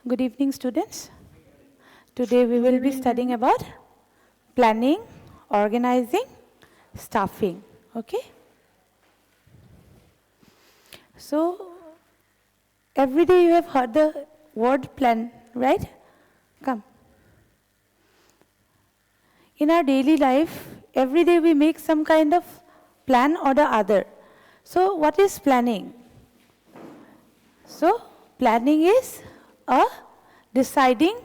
Good evening, students. Today we will be studying about planning, organizing, staffing. Okay? So, every day you have heard the word plan, right? Come. In our daily life, every day we make some kind of plan or the other. So, what is planning? So, planning is deciding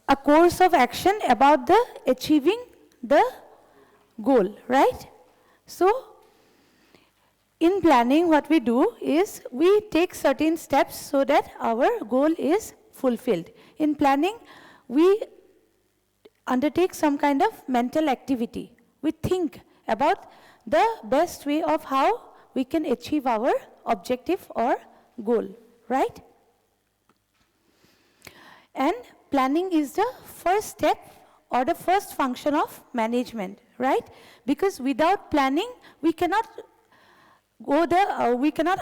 a course of action about the achieving the goal, right? So, in planning, what we do is we take certain steps so that our goal is fulfilled. In planning, we undertake some kind of mental activity. We think about the best way of how we can achieve our objective or goal, right? And planning is the first step or the first function of management, right? Because without planning, we cannot go there, we cannot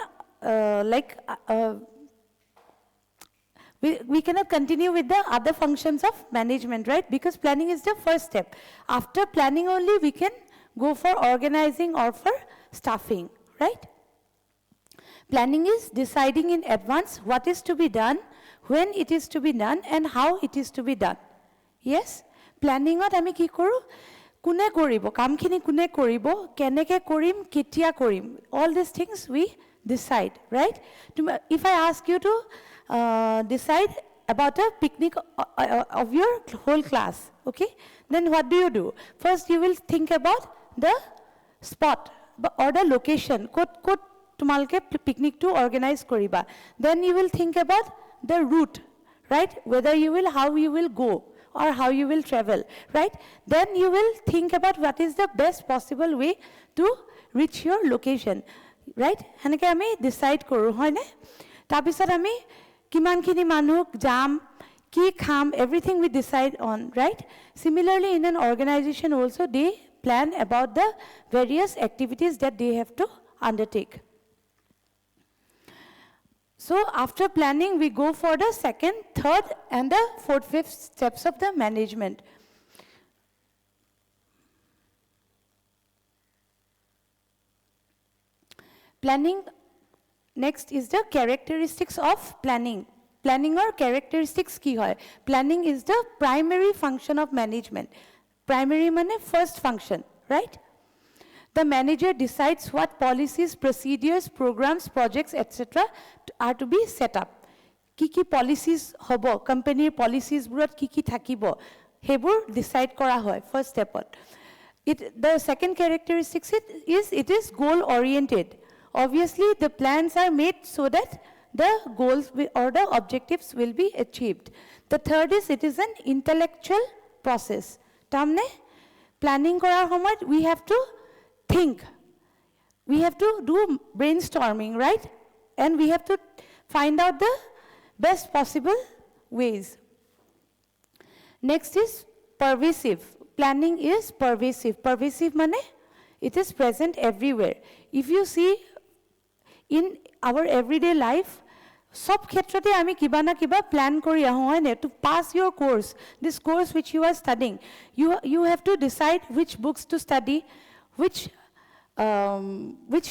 we cannot continue with the other functions of management, right? Because planning is the first step. After planning only, we can go for organizing or for staffing, right? Planning is deciding in advance what is to be done, when it is to be done, and how it is to be done. Yes? Planning ot ami ki koru? Kune koribo, kamkhini kune koribo, keneke korim, ketia korim. All these things we decide, right? If I ask you to decide about a picnic of your whole class, okay? Then what do? First you will think about the spot or the location. Kot tumalke picnic to organize koriba. Then you will think about the route, right? Whether you will, how you will go or how you will travel, right? Then you will think about what is the best possible way to reach your location, right? Haneke ami decide koru, hoy ne? Tapisot ami kiman khini manuk jam ki kham, everything we decide on, right? Similarly, in an organization also, they plan about the various activities that they have to undertake. So after planning, we go for the second, third, and the fourth, fifth steps of the management. Planning, next is the characteristics of planning. Planning or characteristics ki hoy? Planning is the primary function of management. Primary mane first function, right? The manager decides what policies, procedures, programs, projects, etc. are to be set up. Kiki policies hobo, company policies burot kiki thakibo, hebur decide kora hoy, first step. The second characteristic is it is goal oriented. Obviously, the plans are made so that the goals or the objectives will be achieved. The third is it is an intellectual process. Tamne planning kora homoyt we have to think. We have to do brainstorming, right? And we have to find out the best possible ways. Next is pervasive. Planning is pervasive. Pervasive mane, it is present everywhere. If you see in our everyday life, sob khetrote ami kiba na kiba plan kori aho hoy ne to pass your course, this course which you are studying. You have to decide which books to study, which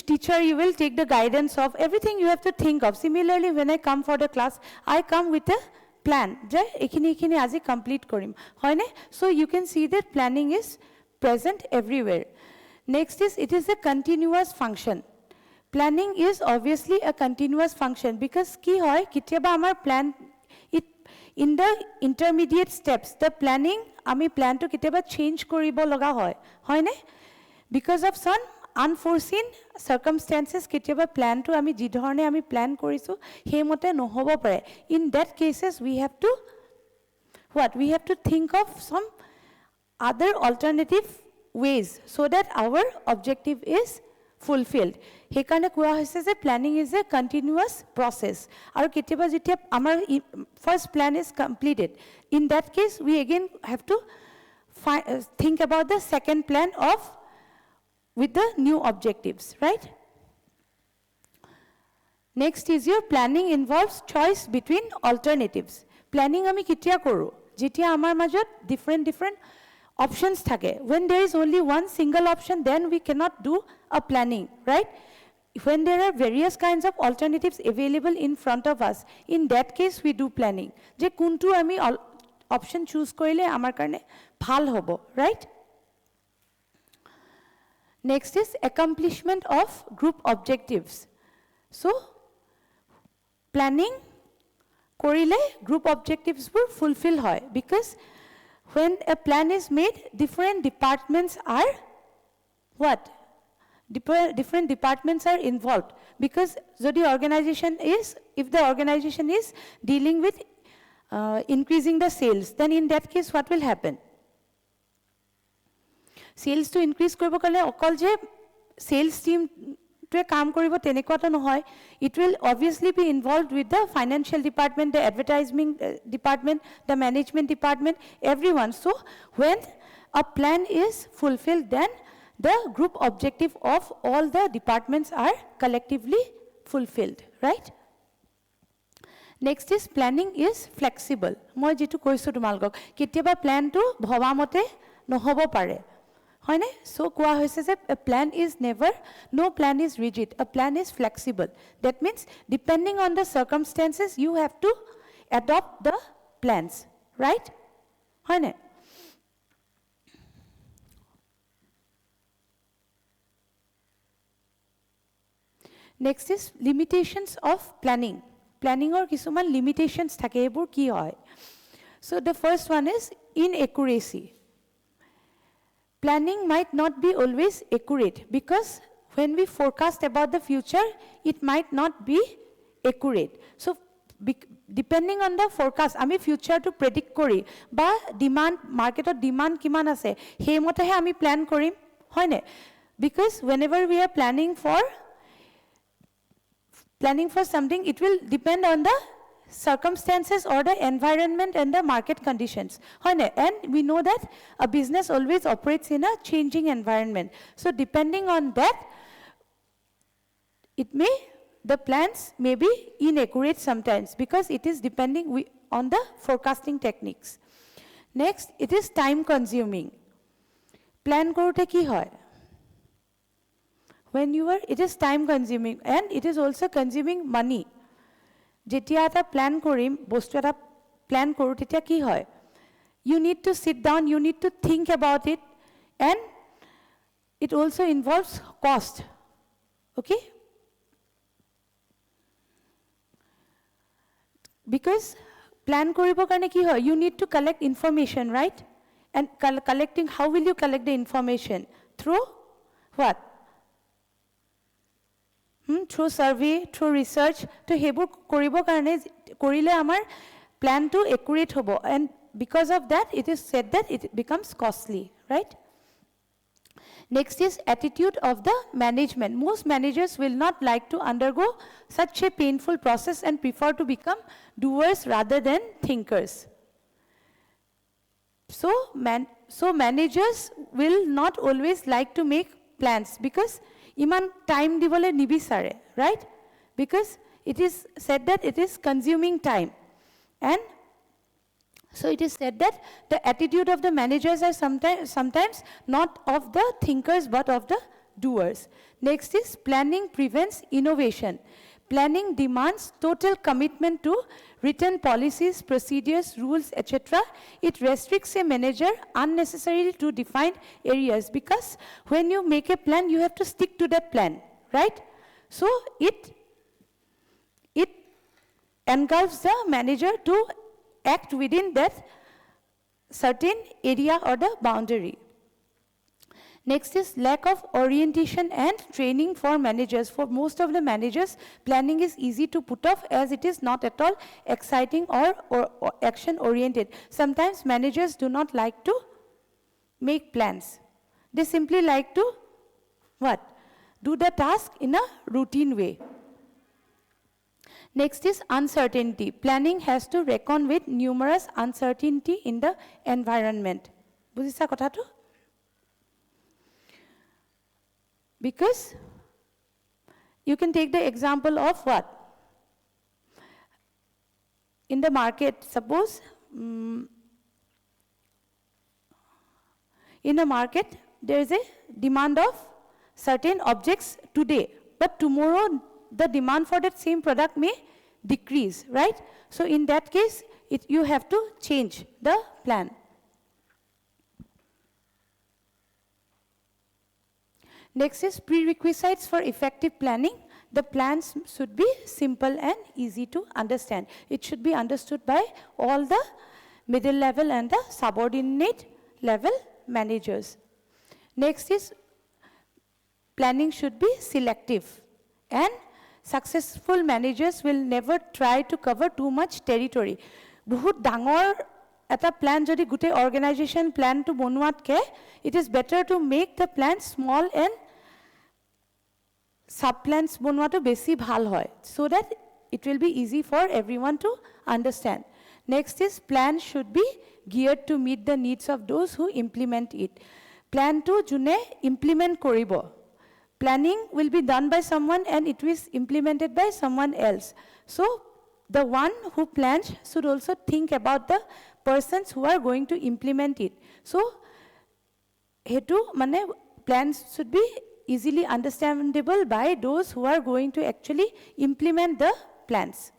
teacher you will take the guidance of, everything you have to think of. Similarly, when I come for the class, I come with a plan. Je ekhini aji complete korim. Hoy ne? So you can see that planning is present everywhere. Next is it is a continuous function. Planning is obviously a continuous function because ki hoy kitiaba amar plan it in the intermediate steps. The planning ami plan to kitiaba change koribo loga hoy. Hoy ne? Because of some unforeseen circumstances, kitiaba plan to ami jidhorne ami plan korisu, he mote nohobo pare. In that cases, we have to what? We have to think of some other alternative ways so that our objective is fulfilled. Hekane kua hoise je planning is a continuous process. Aru kitiaba jitia amar first plan is completed. In that case, we again have to think about the second plan with the new objectives, right? Next is your planning involves choice between alternatives. Planning আমি কেতিয়া কৰো যেতিয়া আমাৰ মাজত different options থাকে. When there is only one single option, then we cannot do a planning, right? When there are various kinds of alternatives available in front of us, in that case we do planning. যে কোনটো আমি option choose কৰিলে আমাৰ কাৰণে ভাল হ'ব, right? Next is accomplishment of group objectives. So planning korile group objectives were fulfill hoy, because when a plan is made, different departments are what? Different departments are involved, because if the organization is dealing with increasing the sales, then in that case what will happen? Sales to increase koribo karone okol je sales team to kaam koribo tenekota nohoy. It will obviously be involved with the financial department, the advertising department, the management department, everyone. So when a plan is fulfilled, then the group objective of all the departments are collectively fulfilled, right? Next is planning is flexible. Moi jitu koisu tumalgok ketiaba plan to bhaba mote nohobo pare. So a plan is never, no plan is rigid, a plan is flexible. That means depending on the circumstances, you have to adopt the plans, right? Next is limitations of planning. Planning or kisuman limitations thake ebur ki hoy. So the first one is inaccuracy. Planning might not be always accurate, because when we forecast about the future, it might not be accurate. So depending on the forecast, ami future to predict kori ba demand market or demand kiman ase he mote he ami plan korim hoy ne, because whenever we are planning for something, it will depend on the circumstances or the environment and the market conditions. And we know that a business always operates in a changing environment. So depending on that, the plans may be inaccurate sometimes, because it is depending on the forecasting techniques. Next, it is time consuming. Plan korute ki hoy? It is time consuming, and it is also consuming money. Jetia eta plan korim, bostu eta plan koru tetia ki hoy? You need to sit down, you need to think about it, and it also involves cost. Okay? Because plan koribo karone ki hoy? You need to collect information, right? And collecting, how will you collect the information? Through what? Through survey, through research, to hebur koribo karone korile amar plan to accurate hobo, and because of that it is said that it becomes costly, right? Next is attitude of the management. Most managers will not like to undergo such a painful process and prefer to become doers rather than thinkers. So managers will not always like to make plans, because iman time dibole nibisare, right? Because it is said that it is consuming time. And so it is said that the attitude of the managers are sometimes not of the thinkers but of the doers. Next is planning prevents innovation. Planning demands total commitment to written policies, procedures, rules, etc. It restricts a manager unnecessarily to defined areas, because when you make a plan, you have to stick to that plan, right? So it engulfs the manager to act within that certain area or the boundary. Next is lack of orientation and training for managers. For most of the managers, planning is easy to put off, as it is not at all exciting or action oriented. Sometimes managers do not like to make plans. They simply like to what? Do the task in a routine way. Next is uncertainty. Planning has to reckon with numerous uncertainty in the environment. Bujisa kotha to? Because you can take the example of what? in the market, suppose in a market there is a demand of certain objects today, but tomorrow the demand for that same product may decrease, right? So in that case, you have to change the plan. Next is prerequisites for effective planning. The plans should be simple and easy to understand. It should be understood by all the middle level and the subordinate level managers. Next is planning should be selective, and successful managers will never try to cover too much territory. Bahut dangor eta plan jodi gute organization plan to bonuatke, it is better to make the plan small and sub-plans bonuato besi bhal hoy, so that it will be easy for everyone to understand. Next is plan should be geared to meet the needs of those who implement it. Plan to june implement koribo. Planning will be done by someone and it is implemented by someone else. So the one who plans should also think about the persons who are going to implement it. So hetu mane plans should be easily understandable by those who are going to actually implement the plans.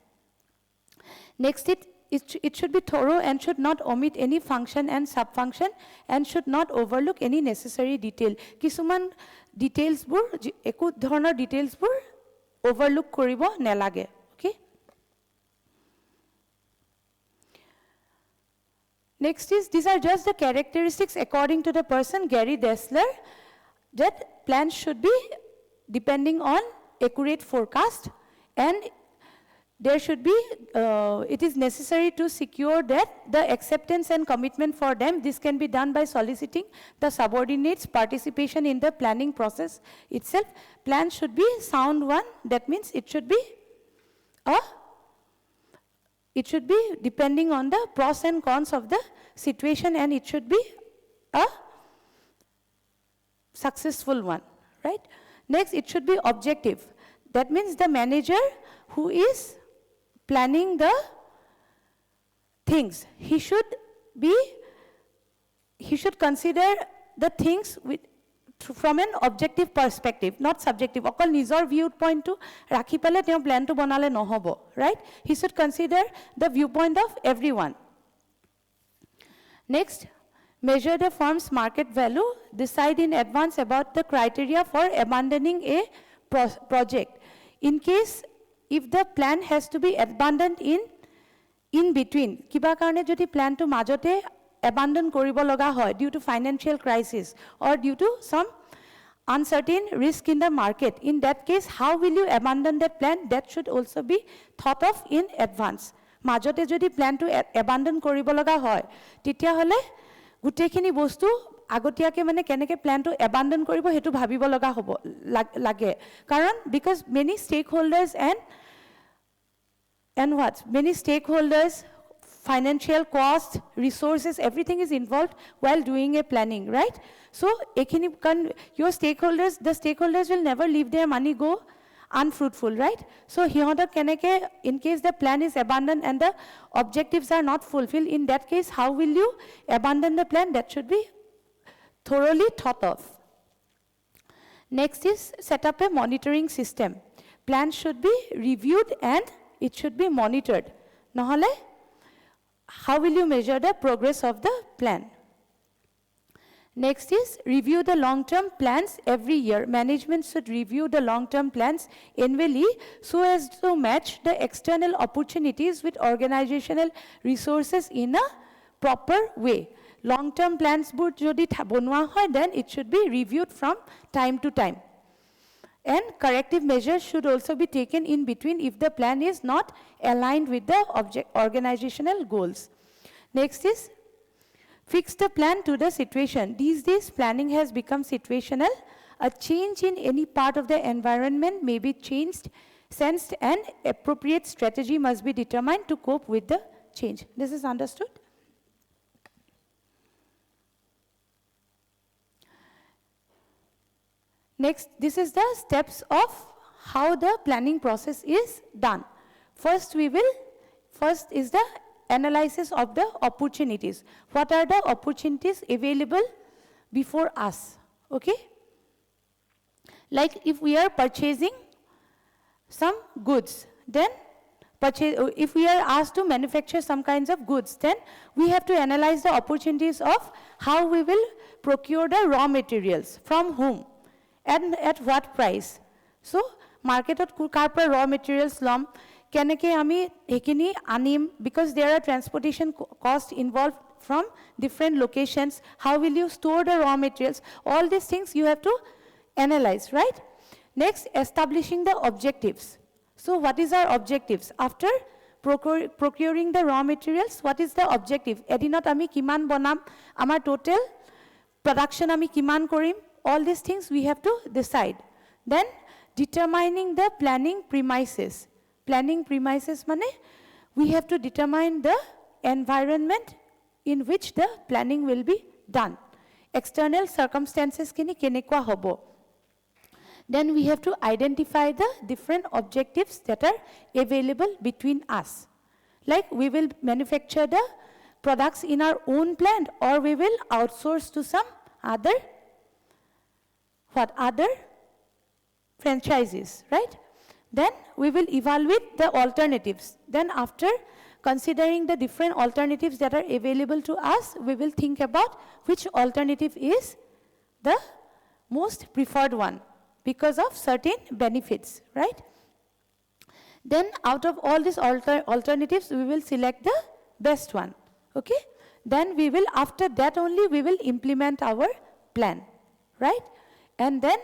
Next, it should be thorough and should not omit any function and sub-function and should not overlook any necessary detail. Kisuman details bur, eku dhornor details bur overlook koribo nelage. Okay? Next is, these are just the characteristics according to the person, Gary Dessler, that plans should be depending on accurate forecast, and there should be, it is necessary to secure that the acceptance and commitment for them. This can be done by soliciting the subordinates' participation in the planning process itself. Plan should be sound one, that means it should be depending on the pros and cons of the situation, and it should be a successful one, right? Next, it should be objective. That means the manager who is planning the things, he should consider the things from an objective perspective, not subjective. Okol nijor viewpoint to rakhi pale teo plan to banale nohobo, right? He should consider the viewpoint of everyone. Next, measure the firm's market value, decide in advance about the criteria for abandoning a project. In case, if the plan has to be abandoned in between, kiba karone jodi plan to majote abandon koribo loga hoy due to financial crisis or due to some uncertain risk in the market, in that case, how will you abandon that plan? That should also be thought of in advance. Majote jodi plan to abandon koribo loga hoy, titia hole gutekhini bostu agotiyake mane keneke plan to abandon koribo hetu bhabibo loga hobo lage, karon because many stakeholders and what many stakeholders, financial cost, resources, everything is involved while doing a planning, right? So your stakeholders, the stakeholders will never leave their money go unfruitful, right? So in case the plan is abandoned and the objectives are not fulfilled, in that case, how will you abandon the plan? That should be thoroughly thought of. Next is set up a monitoring system. Plan should be reviewed and it should be monitored. Nohole, how will you measure the progress of the plan? Next is review the long-term plans every year. Management should review the long-term plans annually so as to match the external opportunities with organizational resources in a proper way. Long-term plans jodi bonwa hoy, then it should be reviewed from time to time. And corrective measures should also be taken in between if the plan is not aligned with the organizational goals. Next is fix the plan to the situation. These days, planning has become situational. A change in any part of the environment may be sensed, and appropriate strategy must be determined to cope with the change. This is understood? Next, this is the steps of how the planning process is done. First, we will First is the analysis of the opportunities. What are the opportunities available before us? Okay? Like if we are purchasing some goods, then if we are asked to manufacture some kinds of goods, then we have to analyze the opportunities of how we will procure the raw materials, from whom, and at what price. So, marketot car raw materials লম, কেনেকে আমি এখিনি আনিম, because there are transportation costs involved from different locations. How will you store the raw materials? All these things you have to analyze, right? Next, establishing the objectives. So what is our objectives? After procuring the raw materials, what is the objective? Edinot ami kiman bonam, amar total production ami kiman korim, all these things we have to decide. Then determining the planning premises. Planning premises mane, we have to determine the environment in which the planning will be done. External circumstances kini kenekwa hobo. Then we have to identify the different objectives that are available between us. Like we will manufacture the products in our own plant, or we will outsource to some other, other franchises, right? Then we will evaluate the alternatives. Then after considering the different alternatives that are available to us, we will think about which alternative is the most preferred one because of certain benefits, right? Then out of all these alternatives, we will select the best one, okay? Then we will, after that only, we will implement our plan, right? And then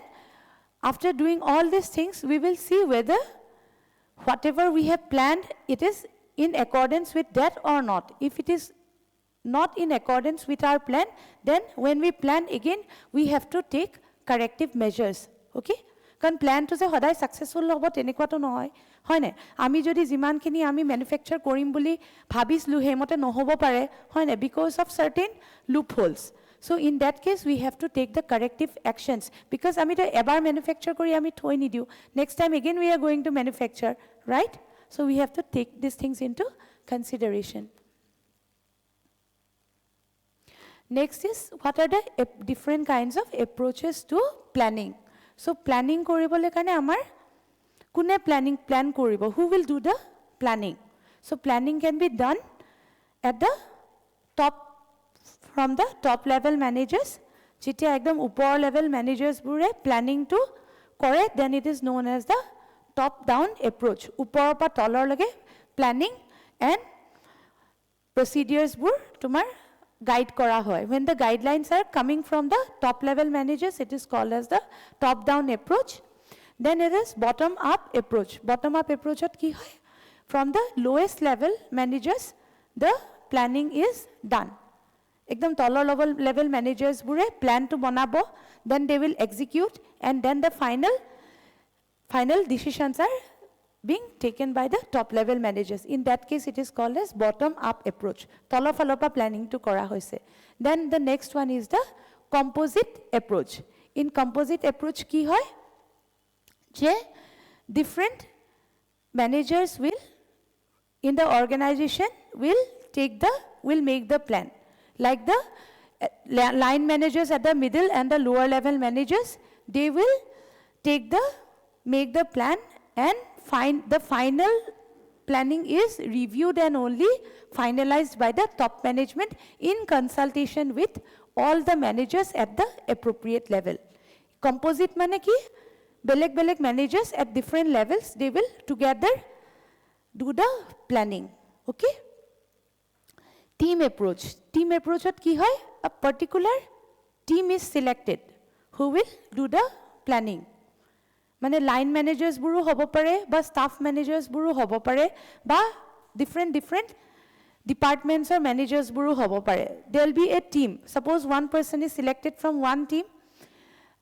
after doing all these things, we will see whether whatever we have planned, it is in accordance with that or not. If it is not in accordance with our plan, then when we plan again, we have to take corrective measures, okay? Because plan to say hoday successful hobo tenekwa to nohoy, hoy na? Ami jodi jiman kini ami manufacture korim boli bhabislu hemote nohobo pare, hoy na? Because of certain loopholes. So in that case, we have to take the corrective actions, because ami to ebar manufacture kori ami thoi nidiu. Next time again we are going to manufacture, right? So we have to take these things into consideration. Next is, what are the different kinds of approaches to planning? So planning koribole kane amar kune plan koribo? Who will do the planning? So planning can be done at the top, from the top level managers. Jitia ekdom upor level managers bure planning to kore, then it is known as the top down approach. Upor pa talar lage planning and procedures bur tumar guide kora hoy. When the guidelines are coming from the top level managers, it is called as the top down approach. Then it is bottom up approach. Bottom up approach at ki hoy? From the lowest level managers, the planning is done. Ekdom talar level managers bure plan to banabo, then they will execute, and then the final decisions are being taken by the top level managers. In that case, it is called as bottom up approach. Talar falopa planning to kora hoise. Then the next one is the composite approach. In composite approach ki hoy? Je different managers will in the organization will make the plan. Like the line managers at the middle and the lower level managers, they will make the plan, and the final planning is reviewed and only finalized by the top management in consultation with all the managers at the appropriate level. Composite mane ki? Beleg managers at different levels, they will together do the planning, okay? Team approach. Team approach at ki hoy? A particular team is selected who will do the planning. Mane line managers buru hobo pare, ba staff managers buru hobo pare, ba different departments or managers buru hobo pare. There will be a team. Suppose one person is selected from one team,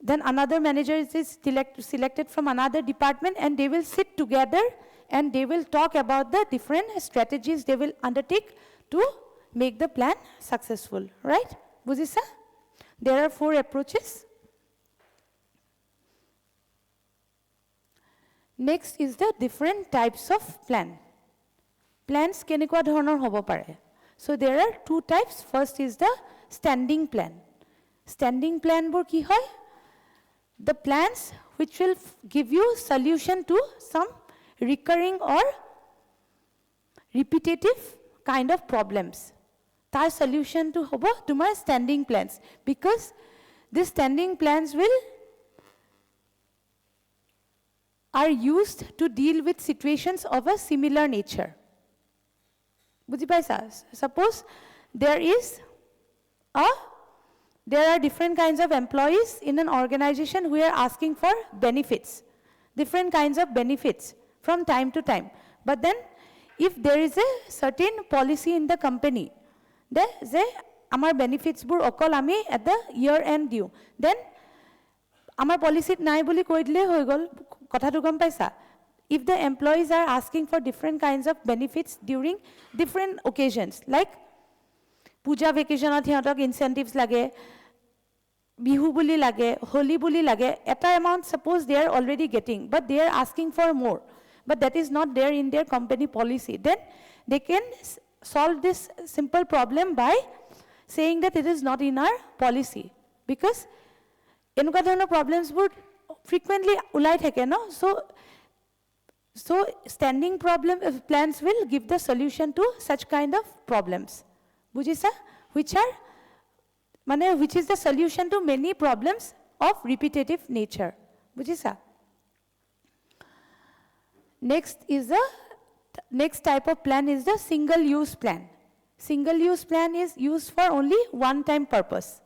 then another manager is selected from another department, and they will sit together and they will talk about the different strategies they will undertake to make the plan successful, right? Bujisa? There are 4 approaches. Next is the different types of plan. Plans কেনেকুৱা ধৰণৰ হ'ব পাৰে? So there are two types. First is the standing plan. Standing plan বোৰ কি হয়? The plans which will give you solution to some recurring or repetitive kind of problems. Tar solution to hobo tumar standing plans, because these standing plans are used to deal with situations of a similar nature. Bujhi paisa? Suppose there are different kinds of employees in an organization who are asking for benefits, different kinds of benefits from time to time. But then if there is a certain policy in the company, that amar benefits bur okol ami at the year end due, then amar policy nai boli koi dile hoi gol, kotha tu gam paisa? If the employees are asking for different kinds of benefits during different occasions, like puja vacation at hiatok incentives lage, bihu buli lage, holi buli lage, eta amount suppose they are already getting, but they are asking for more, but that is not there in their company policy, then they can solve this simple problem by saying that it is not in our policy, because enuka dhoroner problems would frequently ulai thake, no? So standing plans will give the solution to such kind of problems. Bujisa? Which is the solution to many problems of repetitive nature. Bujisa? Next type of plan is the single-use plan. Single-use plan is used for only one-time purpose.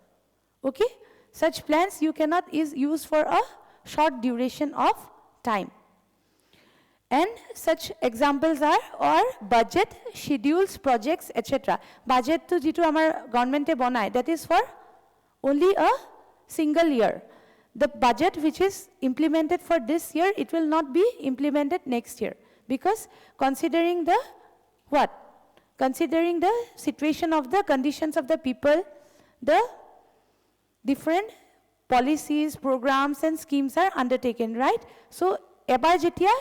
Okay? Such plans you cannot use for a short duration of time. And such examples are budget, schedules, projects, etc. Budget to jitu amar government e banai, that is for only a single year. The budget which is implemented for this year, it will not be implemented next year, because considering the what? Considering the situation of the conditions of the people, the different policies, programs and schemes are undertaken, right? So ebar jetia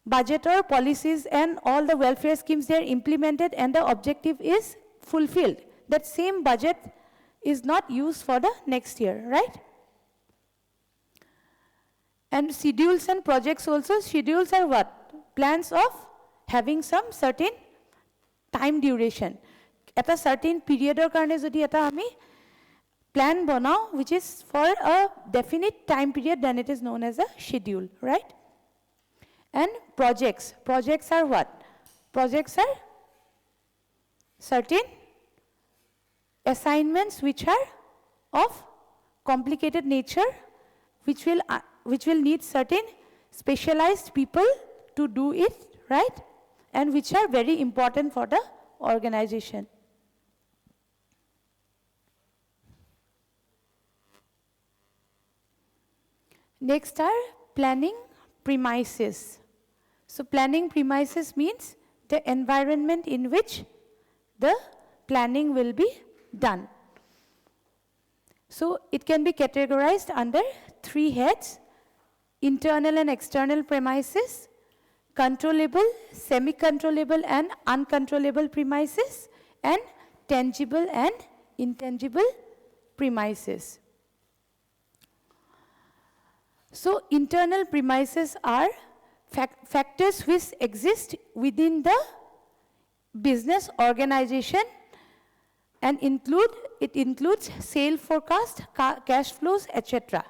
budget or policies and all the welfare schemes, they are implemented and the objective is fulfilled, that same budget is not used for the next year, right? And schedules and projects also. Schedules are what? Plans of having some certain time duration. At a certain period or karne jodi eta ami plan banao which is for a definite time period, then it is known as a schedule, right? And projects. Projects are what? Projects are certain assignments which are of complicated nature, which will need certain specialized people to do it, right? And which are very important for the organization. Next are planning premises. So planning premises means the environment in which the planning will be done. So it can be categorized under three heads: internal and external premises, controllable, semi-controllable and uncontrollable premises, and tangible and intangible premises. So internal premises are factors which exist within the business organization and includes sale forecast, cash flows, etc.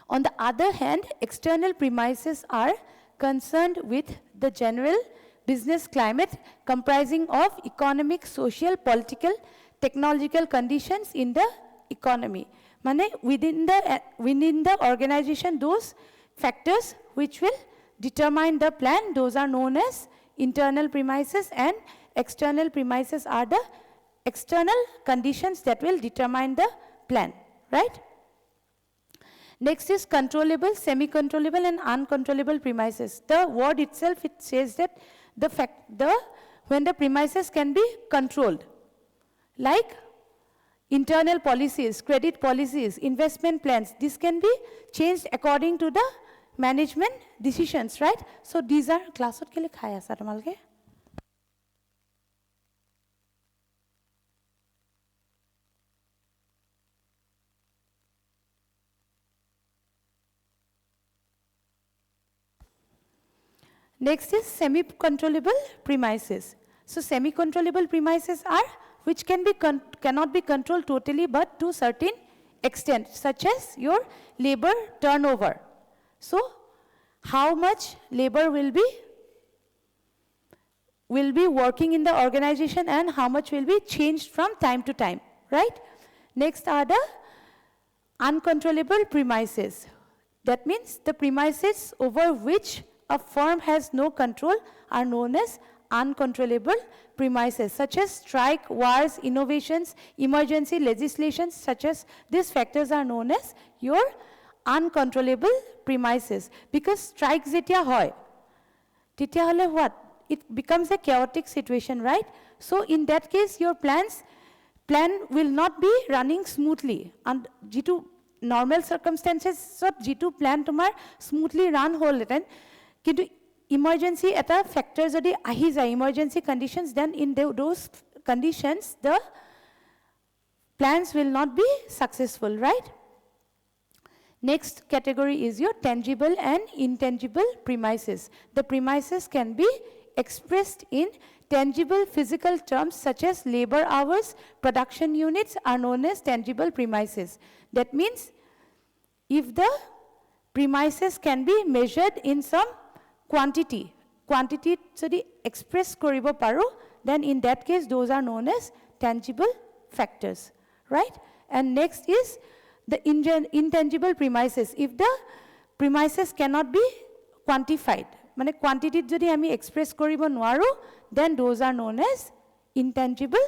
On the other hand, external premises are concerned with the general business climate comprising of economic, social, political, technological conditions in the economy. Mane within the organization, those factors which will determine the plan, those are known as internal premises, and external premises are the external conditions that will determine the plan, right? Next is controllable, semi-controllable and uncontrollable premises. The word itself, it says that when the premises can be controlled, like internal policies, credit policies, investment plans, this can be changed according to the management decisions, right? So these are classot kele khai asa tomalke. Next is semi-controllable premises. So semi-controllable premises are which cannot be controlled totally but to certain extent, such as your labor turnover. So how much labor will be working in the organization and how much will be changed from time to time, right? Next are the uncontrollable premises. That means the premises over which a firm has no control are known as uncontrollable premises, such as strike, wars, innovations, emergency legislations, such as these factors are known as your uncontrollable premises. Because strikes jetya hoy, tetya hole what? It becomes a chaotic situation, right? So in that case, your plan will not be running smoothly. And jitu normal circumstances, so jitu plan tomar smoothly run whole then. Kintu emergency eta factor jodi ahi jay emergency conditions, then in those conditions the plans will not be successful, right? Next category is your tangible and intangible premises. The premises can be expressed in tangible physical terms such as labor hours, production units are known as tangible premises. That means if the premises can be measured in some quantity jodi express koribo paro, then in that case those are known as tangible factors, right? And next is the intangible premises. If the premises cannot be quantified, mane quantity jodi ami express koribo nwaro, then those are known as intangible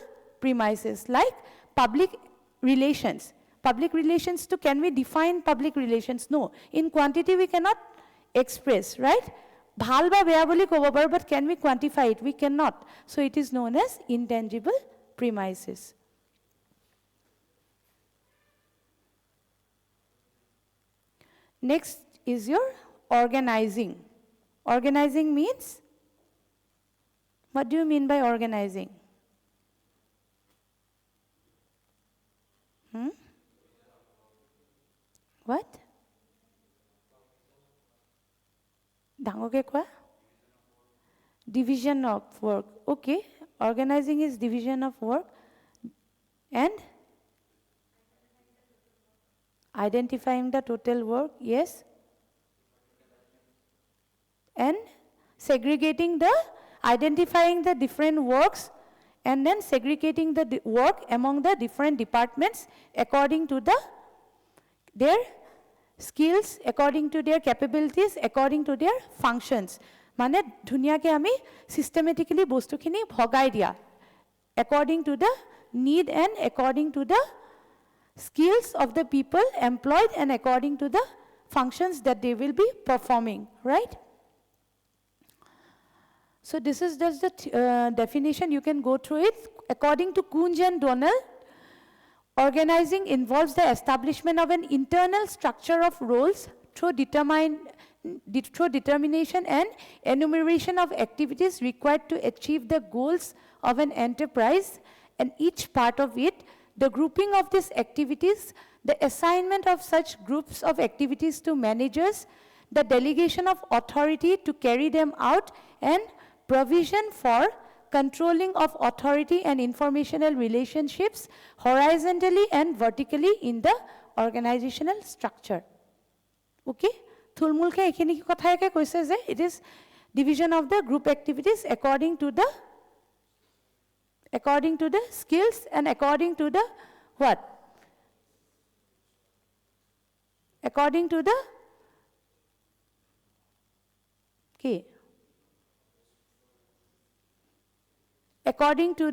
premises, like public relations. Public relations too, can we define public relations? No. In quantity we cannot express, right? Bhal ba beya boli kobo paru, but can we quantify it? We cannot. So it is known as intangible premises. Next is your organizing. Organizing means, what do you mean by organizing? What? Dangoke kwa? Division of work. Okay. Organizing is division of work. And identifying the total work, yes. And segregating identifying the different works and then segregating the work among the different departments according to their skills, according to their capabilities, according to their functions. Mane dhunia ke ami systematically bostu khini bhogai dia according to the need and according to the skills of the people employed and according to the functions that they will be performing, right? So this is just the definition. You can go through it. According to Kunz and Donald, organizing involves the establishment of an internal structure of roles through determination and enumeration of activities required to achieve the goals of an enterprise, and each part of it, the grouping of these activities, the assignment of such groups of activities to managers, the delegation of authority to carry them out, and provision for controlling of authority and informational relationships horizontally and vertically in the organizational structure. Okay? Thulmulke ekhini kotha ke koise je it is division of the group activities according to the skills and according to the what? According to the okay. According to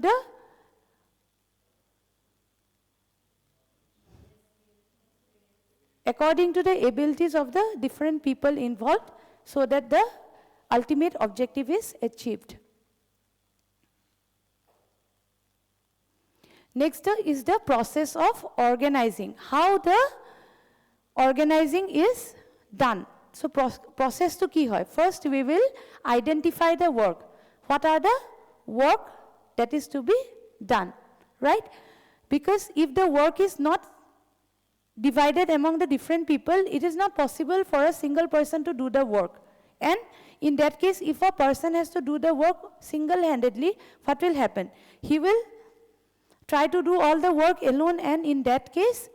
the abilities of the different people involved, so that the ultimate objective is achieved. Next is the process of organizing. How the organizing is done. So process to ki hoy. First we will identify the work. What are the work that is to be done, right? Because if the work is not divided among the different people, it is not possible for a single person to do the work. And in that case, if a person has to do the work single-handedly, what will happen? He will try to do all the work alone, and in that case,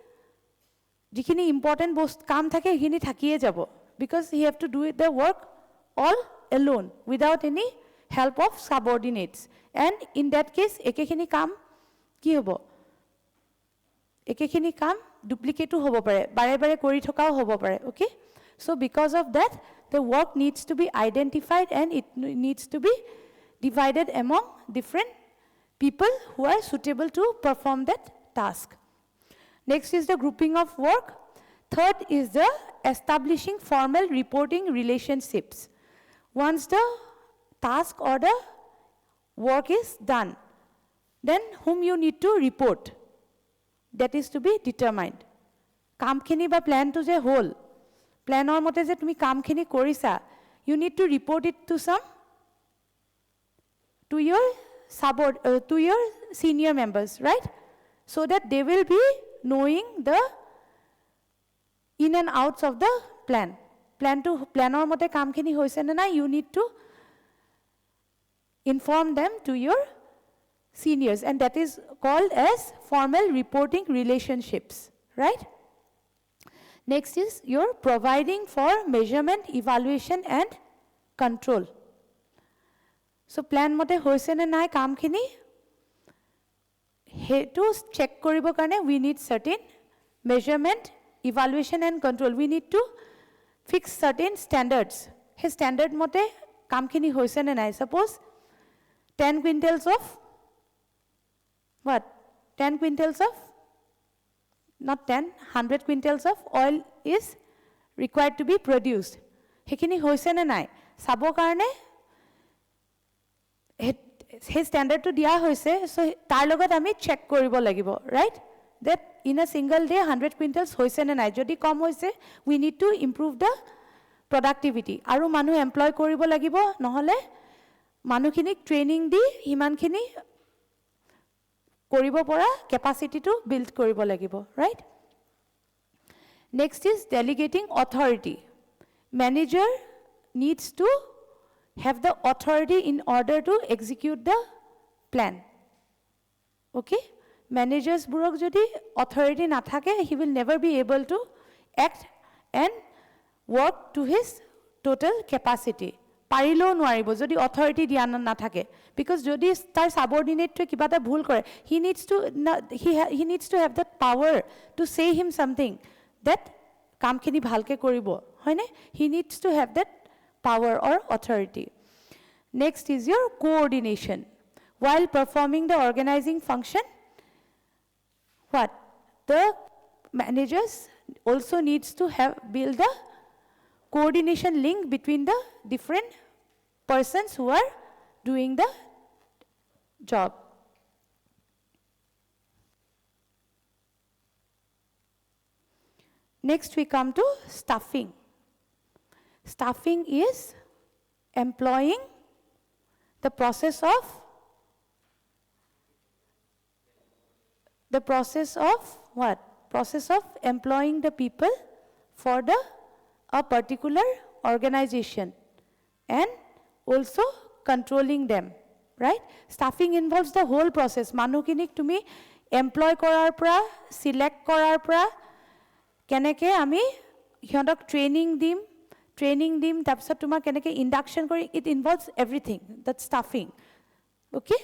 jikhini important kaam thake hini thakiye jabo, because he have to do the work all alone without any help of subordinates. And in that case, ekekhini kaam ki hobo? Ekekhini kaam duplicate hobo pare, bare kori thokao hobo pare, okay? So because of that, the work needs to be identified and it needs to be divided among different people who are suitable to perform that task. Next is the grouping of work. Third is the establishing formal reporting relationships. Once the task or the work is done, then whom you need to report, that is to be determined. Kaam khini ba plan to je whole. Plan or mote je tumi kaam khini korisa, you need to report it to your to your senior members, right? So that they will be knowing the in and outs of the plan. Plan or mote kaam khini hoise na na, you need to inform them to your seniors, and that is called as formal reporting relationships, right? Next is your providing for measurement, evaluation and control. So plan mote hoise na nai kaam khini, to check koribo karone we need certain measurement, evaluation and control. We need to fix certain standards. He standard mote kaam khini hoise na nai. Suppose 10 quintals of what? 10 quintals of, not 10, 100 quintals of oil is required to be produced. Hekhini hoise na nai. Sabo karone he standard to dia hoise, so tar logot ami check koribo lagibo, right? That in a single day 100 quintals hoise na nai. Jodi kom hoise, we need to improve the productivity. Aru manu employ koribo lagibo, nohole manu khinik training di himan khini koribo pora capacity to build koribo lagibo, right? Next is delegating authority. Manager needs to have the authority in order to execute the plan. Okay? Managers burok jodi authority na thake, he will never be able to act and work to his total capacity. Parilo nwaribo jodi authority dia na thake, because jodi tar subordinate to kiba ta bhul kore, he needs to have that power to say him something that kaam khini bhalke koribo, hoine? He needs to have that power or authority. Next is your coordination. While performing the organizing function, what? The managers also needs to build the coordination link between the different persons who are doing the job. Next we come to staffing. Staffing is employing the process of what? Process of employing the people for a particular organization and also controlling them, right? Staffing involves the whole process. Manukinik tumi employ korar pra, select korar pra, keneke ami hiondok training dim, tapsat tuma keneke induction kori, it involves everything. That's staffing. Okay?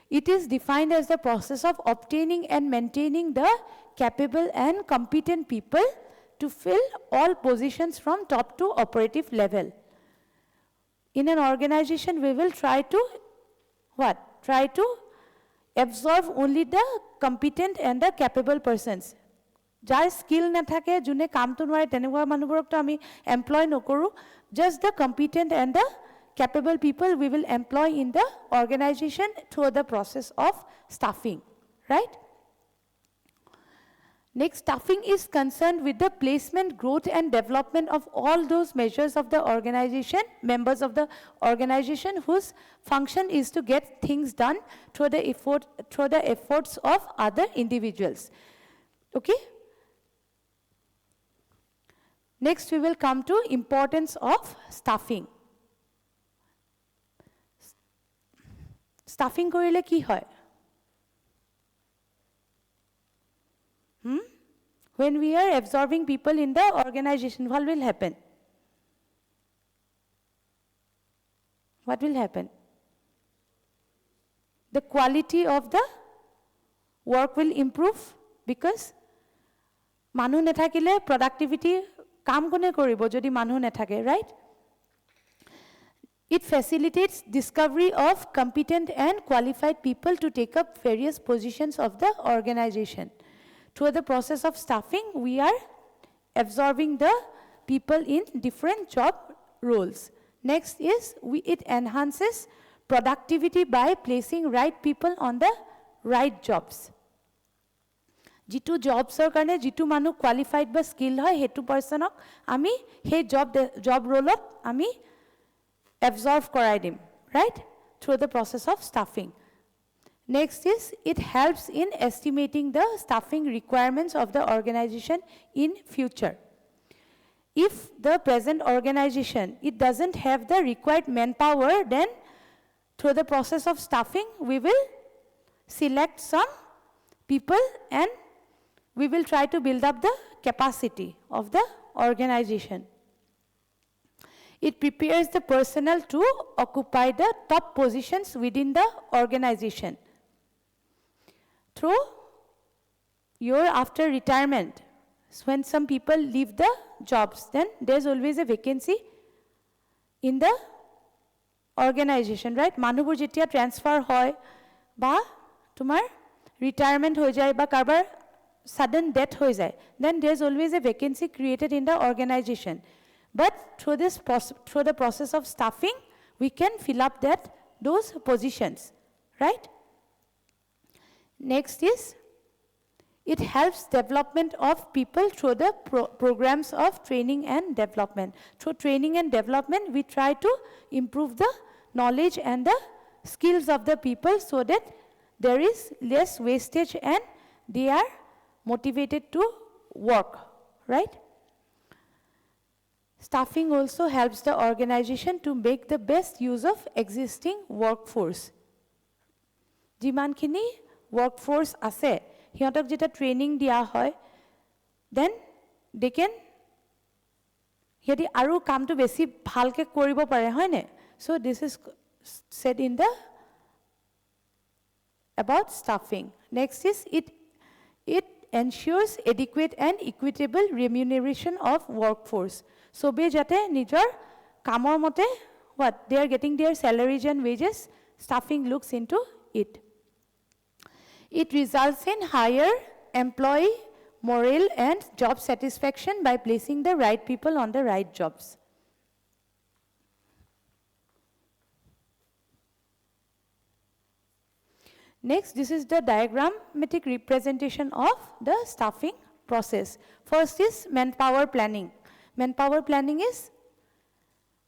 It is defined as the process of obtaining and maintaining the capable and competent people to fill all positions from top to operative level. In an organization, we will try to what? Try to absorb only the competent and the capable persons. Jar skill na thake, june kaam to nware tenekwa manuborok to ami employ nokoru. Just the competent and the capable people we will employ in the organization through the process of staffing, right? Next, staffing is concerned with the placement, growth, and development of all those measures of the organization, members of the organization whose function is to get things done through the efforts of other individuals. Okay? Next, we will come to importance of staffing. Staffing korile ki hoy? When we are absorbing people in the organization, what will happen? What will happen? The quality of the work will improve because manu nathakile productivity kaam kone koribo jodi manu nathake, right? It facilitates discovery of competent and qualified people to take up various positions of the organization. Through the process of staffing, we are absorbing the people in different job roles. Next is, it enhances productivity by placing right people on the right jobs. Jitu jobs or karne jitu manu qualified ba skill hoy hetu personok ami he job role ami absorb korai dim, right? Through the process of staffing. Next is, it helps in estimating the staffing requirements of the organization in future. If the present organization, it doesn't have the required manpower, then through the process of staffing, we will select some people and we will try to build up the capacity of the organization. It prepares the personnel to occupy the top positions within the organization. Through your after retirement, when some people leave the jobs, then there's always a vacancy in the organization, right? Manubur jetia transfer hoy ba tumar retirement hoy jay ba karbar sudden death hoy jay, then there's always a vacancy created in the organization. But through the process of staffing, we can fill up those positions, right? Next is, it helps development of people through the programs of training and development. Through training and development, we try to improve the knowledge and the skills of the people so that there is less wastage and they are motivated to work, right? Staffing also helps the organization to make the best use of existing workforce. Jiman khini workforce ase, hiyatok jeta training dia hoy, then they can hiati aru kam to besi bhalke koribo pare hoy ne. So this is said in the about staffing. Next is, it ensures adequate and equitable remuneration of workforce. So be jate nijor kamor mote what they are getting their salaries and wages, staffing looks into it. It results in higher employee morale and job satisfaction by placing the right people on the right jobs. Next, this is the diagrammatic representation of the staffing process. First is manpower planning. Manpower planning is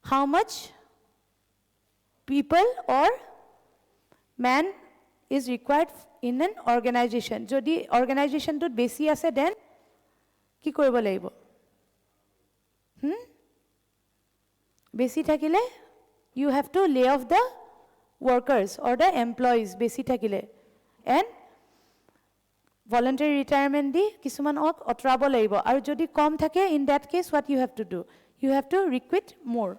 how much people or man is required in an organization. Jodi organization to besi ase, then ki koribo lagibo? Besi thakile, you have to lay off the workers or the employees besi thakile, and voluntary retirement di kisuman ok otrabo lagibo. Aru jodi kom thake, in that case what you have to do? You have to recruit more.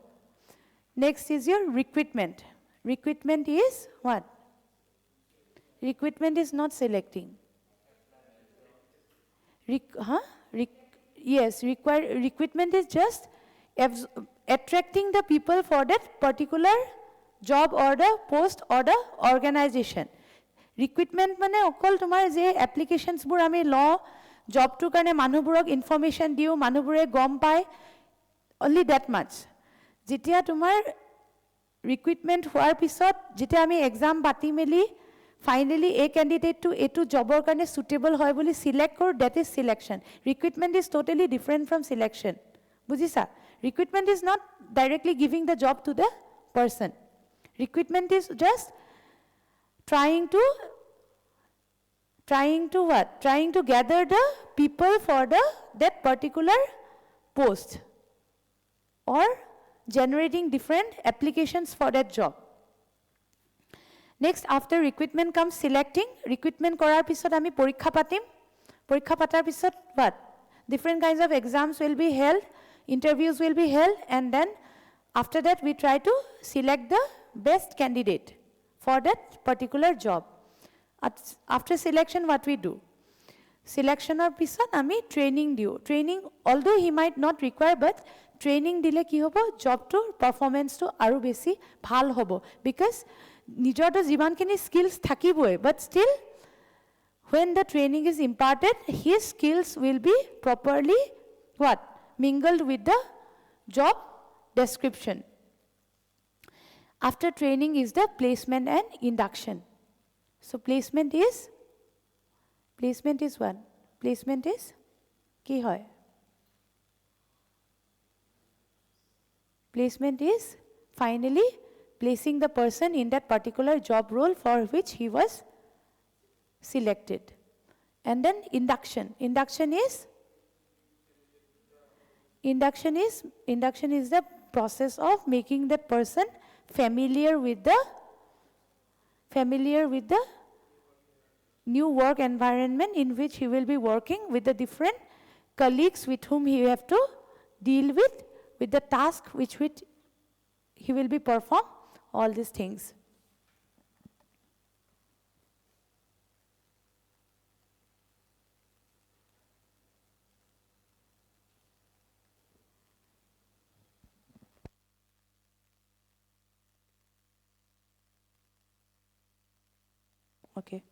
Next is your recruitment. Recruitment is what? Recruitment is not selecting. Recruitment is just attracting the people for that particular job or the post or the organization. Recruitment mane okol tumar je applications bur ami law job to karne manuburok information diu, manubure gom pai, only that much. Jitia tumar recruitment hoar pisot, jitia ami exam bati meli Finally, a candidate to a to job or suitable hoy boli select or that is selection. Recruitment is totally different from selection. Bujisa? Recruitment is not directly giving the job to the person. Recruitment is just trying to what? Trying to gather the people for that particular post or generating different applications for that job. Next, after recruitment comes selecting. Recruitment korar pisot ami porikha patim. Porikha patar pisot what? Different kinds of exams will be held, interviews will be held, and then after that we try to select the best candidate for that particular job. After selection, what we do? Selection or pisot ami training diu. Training, although he might not require, but training dile ki hobo job to performance to aru besi bhal hobo, because nijor to jiban kini skills thakiboy, but still when the training is imparted, his skills will be properly what? Mingled with the job description. After training is the placement and induction. So placement is what? Placement is ki hoy? Placement is finally placing the person in that particular job role for which he was selected. And then induction. Induction is the process of making that person familiar with the new work environment in which he will be working, with the different colleagues with whom he have to deal with the task which he will be perform, all these things. Okay.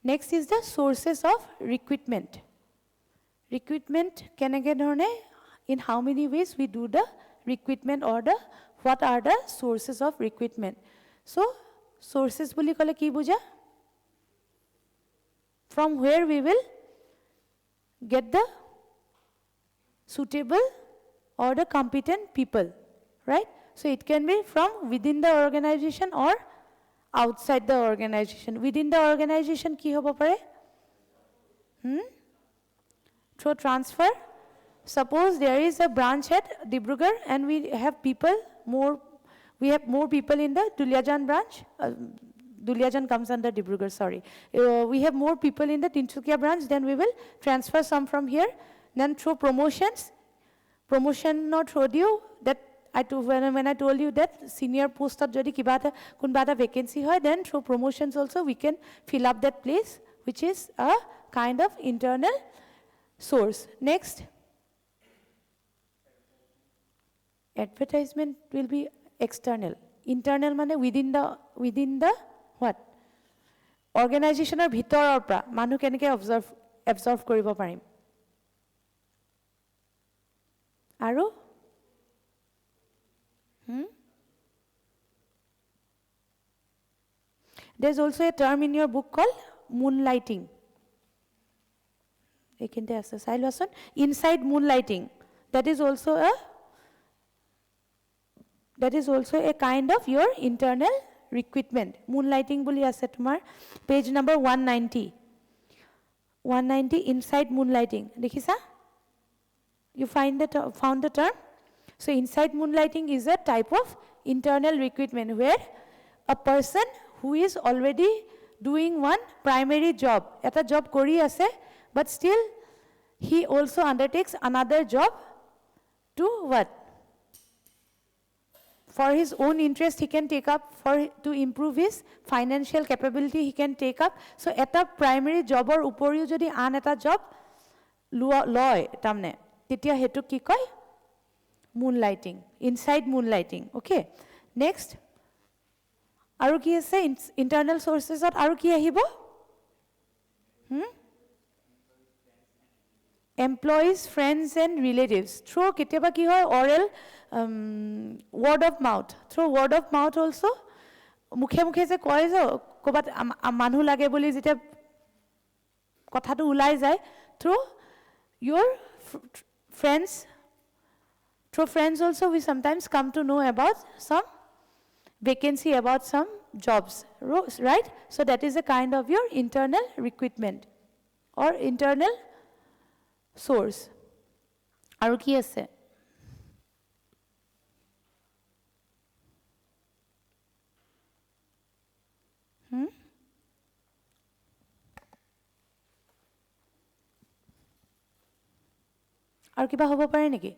Next is the sources of recruitment. Recruitment kenege dhorne, in how many ways we do the recruitment, or what are the sources of recruitment. So sources boli kole ki buja? From where we will get the suitable or the competent people, right? So it can be from within the organization or outside the organization. Within the organization ki hobo pare? Through transfer. Suppose there is a branch at Dibrugarh and we have more people in the Duliajan branch. Duliajan comes under Dibrugarh, sorry. We have more people in the Tinsukia branch, then we will transfer some from here. Then through promotions, promotion not through you, that when I told you that senior post at jodi kibata kunbata vacancy hoy, then through promotions also we can fill up that place, which is a kind of internal source. Next, advertisement will be external. Internal mane within the what? Organization or bhitor or pra manu keneke absorb koribo parim. Aru? There's also a term in your book called moonlighting. Inside moonlighting. That is also a kind of your internal recruitment. Moonlighting boli ase tumar page number 190. 190 inside moonlighting. Dekhisa? You found the term? So inside moonlighting is a type of internal recruitment where a person who is already doing one primary job, eta job kori ase, but still he also undertakes another job to what? For his own interest he can take up, to improve his financial capability he can take up. So eta primary job or uporiu jodi an eta job loy tamne, titia hetu ki koi? Moonlighting, inside moonlighting. Okay. Next, aru ki ase internal sources ot aru ki ahibo? Employees, friends and relatives. Through keteba ki hoy oral word of mouth. Through word of mouth also, mukhe mukhe je koi jo ক'ৰবাত মানুহ লাগে বুলি যেতিয়া কথাটো ওলাই যায় through your friends. Through friends also we sometimes come to know about some vacancy, about some jobs, right? So that is a kind of your internal recruitment or internal source. Aru ki ase? Aru kiba hobo pare neki?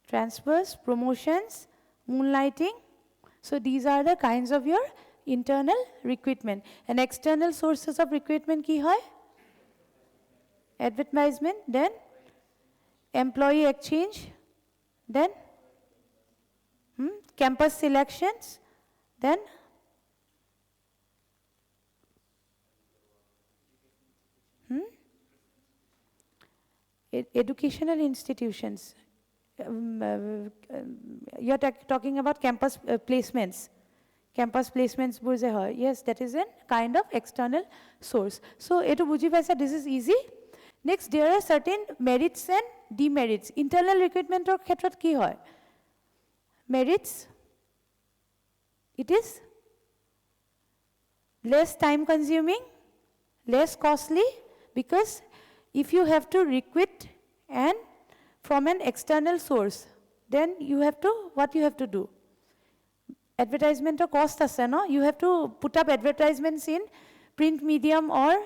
Transfers, promotions, moonlighting. So these are the kinds of your internal recruitment. And external sources of recruitment ki hoy? Advertisement, then employee exchange, then campus selections, then educational institutions. You're talking about campus placements. Campus placements burje hoy. Yes, that is a kind of external source. So etu buji paisa, this is easy. Next, there are certain merits and demerits. Internal recruitment or khetrot ki hoy? Merits, it is less time consuming, less costly, because if you have to recruit and from an external source, then you have to, what you have to do? Advertisement or cost ase, no? You have to put up advertisements in print medium or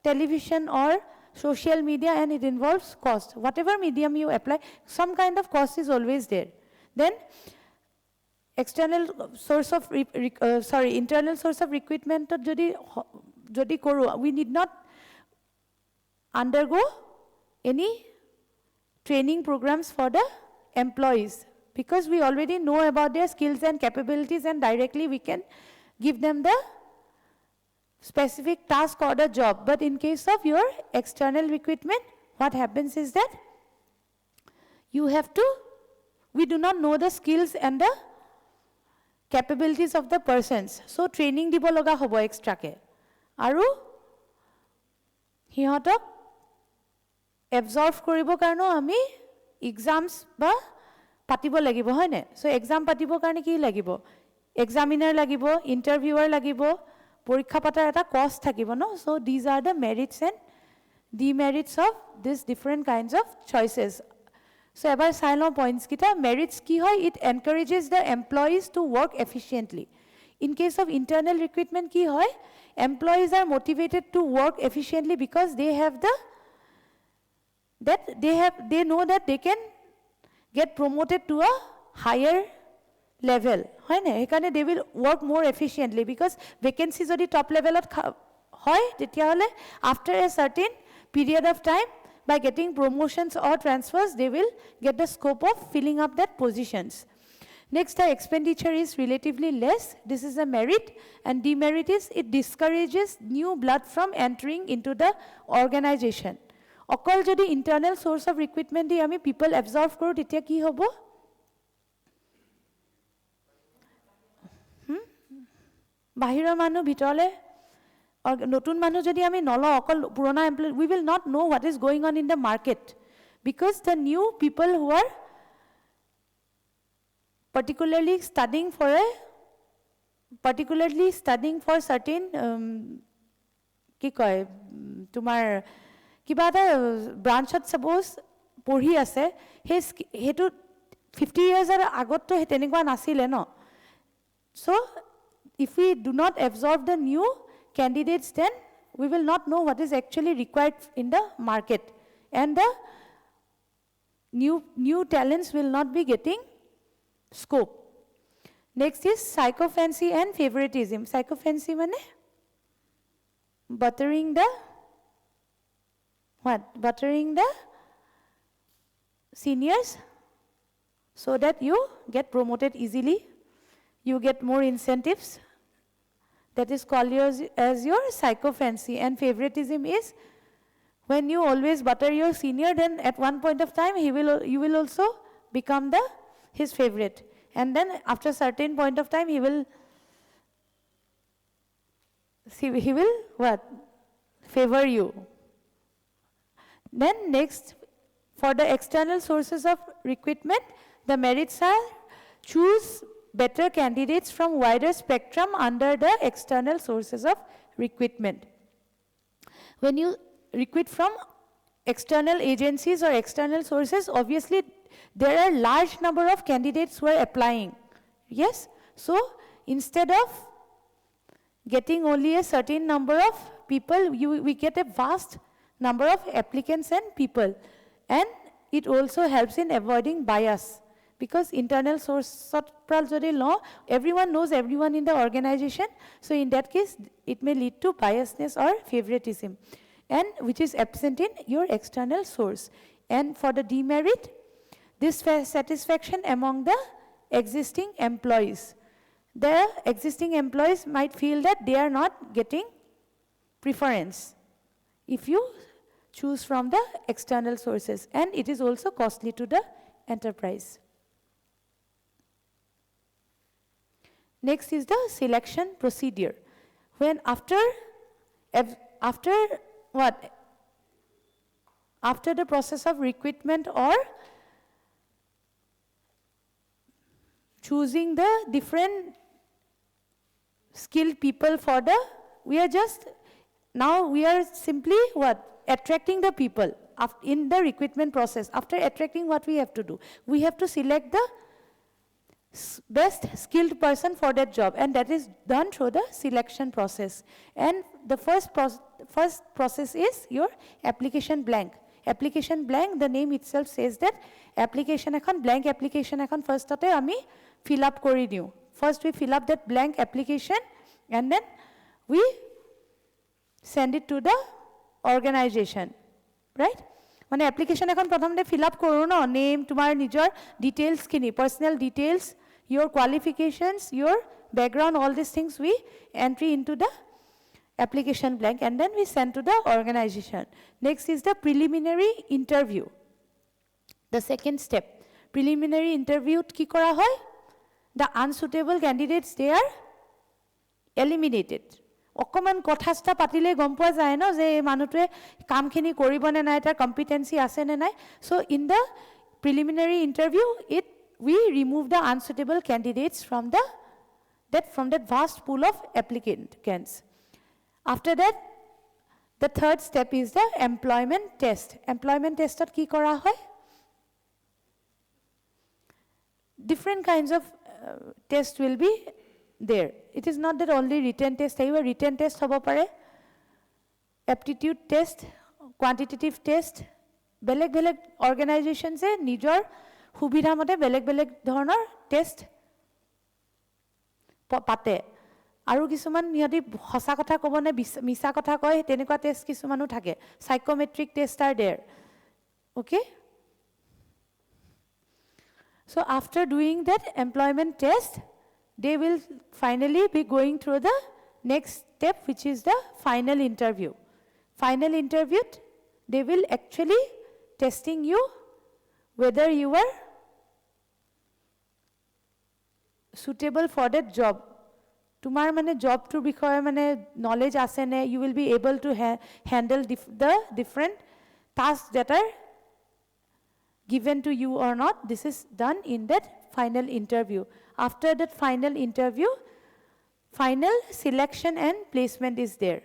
television or social media, and it involves cost. Whatever medium you apply, some kind of cost is always there. Then external source of internal source of recruitment jodi koru, we need not undergo any training programs for the employees, because we already know about their skills and capabilities, and directly we can give them the specific task or the job. But in case of your external recruitment, what happens is that you have to, we do not know the skills and the capabilities of the persons. So training dibo loga hobo extra ke. Aru hihotok absorb koribo karno ami exams ba patibo lagibo hoy ne. So exam patibo karne ki lagibo? Examiner lagibo, interviewer lagibo, porikha patar eta cost thakibo, no? So these are the merits and demerits of these different kinds of choices. So ebar sai lo points kita. Merits ki hoy? It encourages the employees to work efficiently. In case of internal recruitment ki hoy? Employees are motivated to work efficiently because they have the they know that they can get promoted to a higher level. They will work more efficiently, because vacancies jodi top level hoy, after a certain period of time, by getting promotions or transfers, they will get the scope of filling up that positions. Next, the expenditure is relatively less. This is a merit. And demerit is it discourages new blood from entering into the organization. Okol jodi internal source of recruitment di ami people absorb koru, titia ki hobo? Bahira manu bhitorle notun manu jodi ami nolo okol purona employee, we will not know what is going on in the market, because the new people who are particularly studying for certain ki koy tumar kiba eta branch at suppose porhi ase, hetu 50 years ar agot to tenekwa nasile, no? So if we do not absorb the new candidates, then we will not know what is actually required in the market, and the new talents will not be getting scope. Next is psychophancy and favoritism. Psychophancy mane buttering the seniors so that you get promoted easily, you get more incentives. That is called as your psychophancy. And favoritism is when you always butter your senior, then at one point of time you will also become his favorite. And then after a certain point of time, he will what? Favor you. Then next, for the external sources of recruitment, the merits are choose better candidates from wider spectrum under the external sources of recruitment. When you recruit from external agencies or external sources, obviously there are large number of candidates who are applying. Yes? So instead of getting only a certain number of people, we get a vast number of applicants and people. And it also helps in avoiding bias. Because internal source law, everyone knows everyone in the organization. So in that case, it may lead to biasness or favoritism, and which is absent in your external source. And for the demerit, dissatisfaction among the existing employees. The existing employees might feel that they are not getting preference if you choose from the external sources, and it is also costly to the enterprise. Next is the selection procedure. When after what? After the process of recruitment or choosing the different skilled people for the, we are simply what? Attracting the people in the recruitment process. After attracting, what we have to do? We have to select the best skilled person for that job, and that is done through the selection process. And the first process is your application blank. Application blank, the name itself says that application ekhon, blank application ekhon first ate ami fill up kori diu. First we fill up that blank application, and then we send it to the organization, right? Mane application ekhon prothomte fill up koru no, name, tumar nijor details kini, personal details, your qualifications, your background, all these things we entry into the application blank, and then we send to the organization. Next is the preliminary interview. The second step, preliminary interview ki kora hoy? The unsuitable candidates, they are eliminated. অকমান কথাটা পাতিলে গম পোৱা যায় ন যে মানুহটোৱে কামখিনি কৰিবনে নাই, তাৰ কম্পিটেন্সি আছে নে নাই. So in the preliminary interview, we remove the unsuitable candidates from that vast pool of applicants. After that, the third step is the employment test. Employment test কি কৰা হয়? Different kinds of tests will be there. It is not that only written test, written test hobo pare, aptitude test, quantitative test, beleg organizations e nijor সুবিধা মতে বেলেগ ধৰণৰ test পাতে. আৰু কিছুমান সিহঁতি সঁচা কথা ক'ব নে মিছা কথা কয়, তেনেকুৱা টেষ্ট কিছুমানো থাকে. সাইকোমেট্ৰিক test are there. Okay? So after doing that employment test, they will finally be going through the next step, which is the final interview. Final interview, they will actually testing you whether you are suitable for that job. Tumar mane job to bikhoye mane knowledge ase ne, you will be able to handle the different tasks that are given to you or not. This is done in that final interview. After that final interview, final selection and placement is there.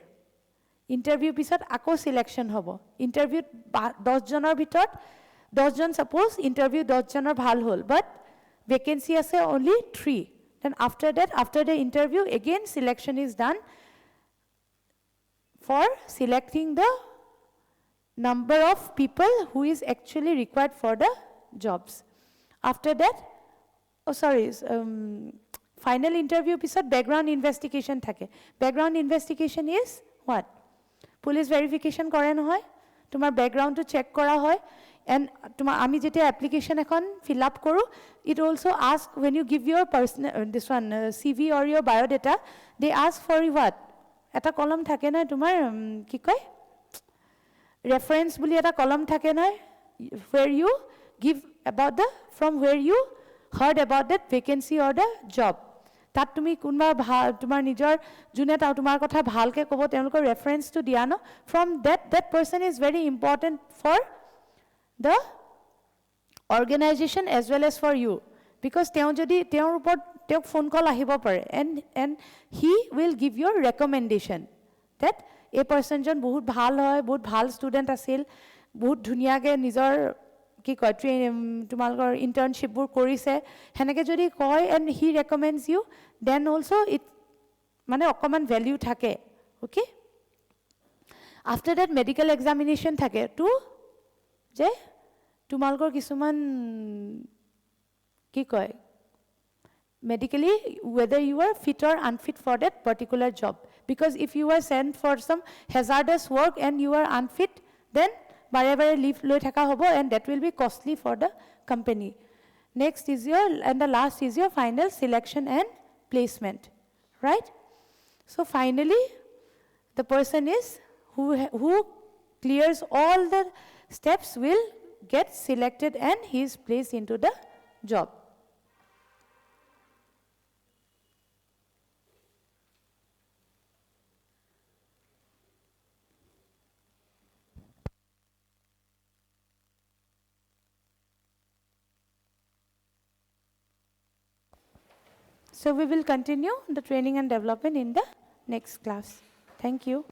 Interview pisot ako selection hobo. Interview 10 jonar bhitor 10 jon suppose interview 10 jonar bhal hol, but vacancy ase only 3. Then after that, after the interview, again selection is done for selecting the number of people who is actually required for the jobs. After that, final interview pisot background investigation thake. Background investigation is what? Police verification kore nohoy, tumar background to check kora hoy, and ami jete application ekhon fill up koru, it also ask when you give your personal CV or your biodata, they ask for what? Eta column thake na tumar ki koy reference buli eta column thake na, where you give about the from where you heard about that vacancy or the job. তাত তুমি কোনবা তোমাৰ নিজৰ যোনে তোমাৰ কথা ভালকে ক'ব তেওঁলোকৰ ৰেফাৰেন্সটো দিয়া ন from that person is very important for the organization as well as for you because তেওঁ যদি তেওঁৰ ওপৰত তেওঁক ফোন কল আহিব পাৰে and he will give your recommendation that a person জন বহুত ভাল হয় বহুত ভাল ষ্টুডেন্ট আছিল বহুত ধুনিয়াকে নিজৰ কি কয় তোমালোকৰ ইন্টাৰ্নশিপবোৰ কৰিছে হেনেকে যদি কয় and he recommends you then also it মানে অকমান ভ্যালু থাকে okay after that medical examination থাকে to যে তোমালোকৰ কিছুমান কি কয় medically whether you are fit or unfit for that particular job because if you are sent for some hazardous work and you are unfit then bare leave loi thaka hobo and that will be costly for the company next is your and the last is your final selection and placement right so finally the person is who clears all the steps will get selected and he is placed into the job So we will continue the training and development in the next class. Thank you.